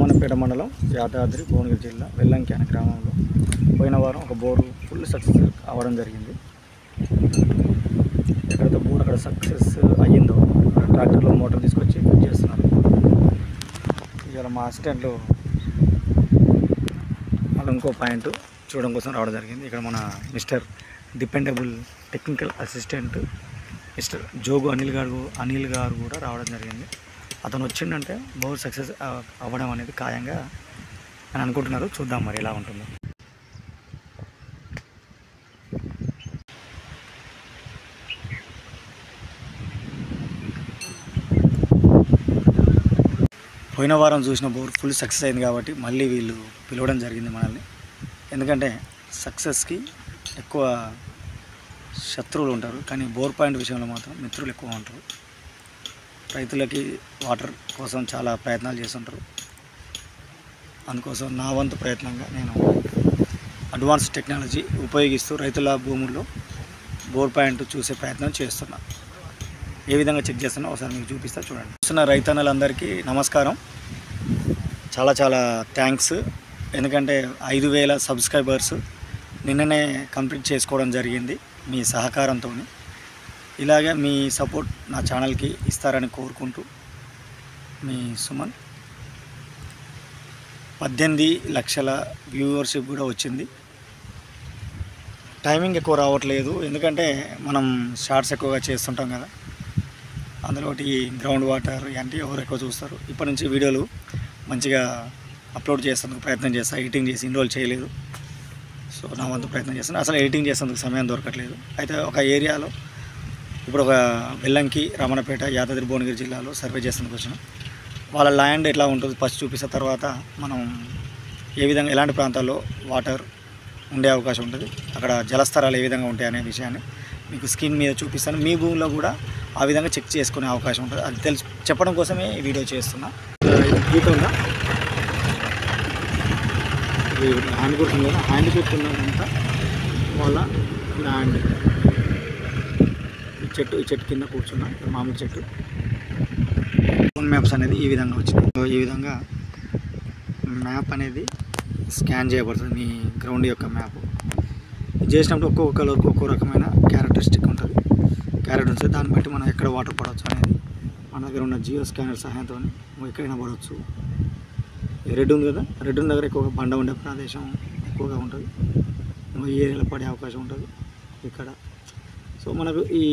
రామన్నపేట మండలం యాదాద్రి భువనగిరి జిల్లా వెల్లంకి అనే గ్రామంలో పోయిన వారం ఒక బోరు ఫుల్ సక్సెస్ అవ్వడం జరిగింది. ఎక్కడైతే బోర్ అక్కడ సక్సెస్ అయ్యిందో ట్రాక్టర్లో మోటార్ తీసుకొచ్చి ఫిట్ చేస్తున్నారు. ఇవాళ మా అసిస్టెంట్లు మళ్ళీ ఇంకో పాయింట్ చూడడం కోసం రావడం జరిగింది. ఇక్కడ మన mister dependable technical assistant mister Jogu Anil గారు కూడా రావడం జరిగింది. అతను వచ్చిందంటే బోర్ సక్సెస్ అవ్వడం అనేది ఖాయంగా అని అనుకుంటున్నారు. చూద్దాం మరి ఎలా ఉంటుందో. పోయిన వారం చూసిన బోర్ ఫుల్ సక్సెస్ అయింది కాబట్టి మళ్ళీ వీళ్ళు పిలవడం జరిగింది మనల్ని. ఎందుకంటే సక్సెస్కి ఎక్కువ శత్రువులు ఉంటారు, కానీ బోర్ పాయింట్ విషయంలో మాత్రం మిత్రులు ఎక్కువ ఉంటారు. రైతులకి వాటర్ కోసం చాలా ప్రయత్నాలు చేస్తుంటారు. అందుకోసం నా వంతు ప్రయత్నంగా నేను అడ్వాన్స్ టెక్నాలజీ ఉపయోగిస్తూ రైతుల భూముల్లో బోర్ పాయింట్ చూసే ప్రయత్నం చేస్తున్నా. ఏ విధంగా చెక్ చేస్తున్నా ఒకసారి మీకు చూపిస్తా, చూడండి. చూస్తున్న రైతన్నలందరికీ నమస్కారం, చాలా చాలా థ్యాంక్స్. ఎందుకంటే 5,000 సబ్స్క్రైబర్స్ నిన్ననే కంప్లీట్ చేసుకోవడం జరిగింది మీ సహకారంతో. ఇలాగే మీ సపోర్ట్ నా ఛానల్కి ఇస్తారని కోరుకుంటూ మీ సుమన్. 18 లక్షల వ్యూవర్షిప్ కూడా వచ్చింది. టైమింగ్ ఎక్కువ రావట్లేదు, ఎందుకంటే మనం షార్ట్స్ ఎక్కువగా చేస్తుంటాం కదా, అందులో గ్రౌండ్ వాటర్ ఇలాంటి ఎవరు ఎక్కువ చూస్తారు. ఇప్పటి నుంచి వీడియోలు మంచిగా అప్లోడ్ చేసేందుకు ప్రయత్నం చేస్తాను. ఎడిటింగ్ చేసి ఇన్రోల్ చేయలేదు, సో నా వంతు ప్రయత్నం చేస్తాను. అసలు ఎడిటింగ్ చేసేందుకు సమయం దొరకట్లేదు. అయితే ఒక ఏరియాలో ఇప్పుడు ఒక వెల్లంకి రామన్నపేట యాదాద్రి భువనగిరి జిల్లాలో సర్వే చేసేందుకు వచ్చినాం. వాళ్ళ ల్యాండ్ ఎట్లా ఉంటుంది ఫస్ట్ చూపిస్తే, తర్వాత మనం ఏ విధంగా ఎలాంటి ప్రాంతాల్లో వాటర్ ఉండే అవకాశం ఉంటుంది, అక్కడ జలస్థరాలు ఏ విధంగా ఉంటాయి అనే విషయాన్ని మీకు స్క్రీన్ మీద చూపిస్తాను. మీ భూమిలో కూడా ఆ విధంగా చెక్ చేసుకునే అవకాశం ఉంటుంది. అది చెప్పడం కోసమే ఈ వీడియో చేస్తున్నా. గీతంగా హ్యాండ్ గుర్తుంది కదా, హ్యాండ్ గుర్తున్నదంతా వాళ్ళ ల్యాండ్. ఈ చెట్టు కింద కూర్చున్నా, మామిడి చెట్టు. ఫోన్ మ్యాప్స్ అనేది ఈ విధంగా వచ్చింది. ఈ విధంగా మ్యాప్ అనేది స్కాన్ చేయబడుతుంది, మీ గ్రౌండ్ యొక్క మ్యాప్. ఇది చేసినప్పుడు ఒక్కొక్క కలర్కి ఒక్కో రకమైన క్యారెక్టరిస్టిక్ ఉంటుంది. దాన్ని బట్టి మనం ఎక్కడ వాటర్ పడవచ్చు అనేది మన దగ్గర ఉన్న జియో స్కానర్ సహాయంతో ఎక్కడైనా పడవచ్చు. రెడ్ ఉంది కదా, రెడ్ ఉన్న దగ్గర ఎక్కువగా బండ ఉండే ప్రదేశం ఎక్కువగా ఉంటుంది, ఈ ఏరియాలో పడే అవకాశం ఉంటుంది ఇక్కడ. సో మనకు ఈ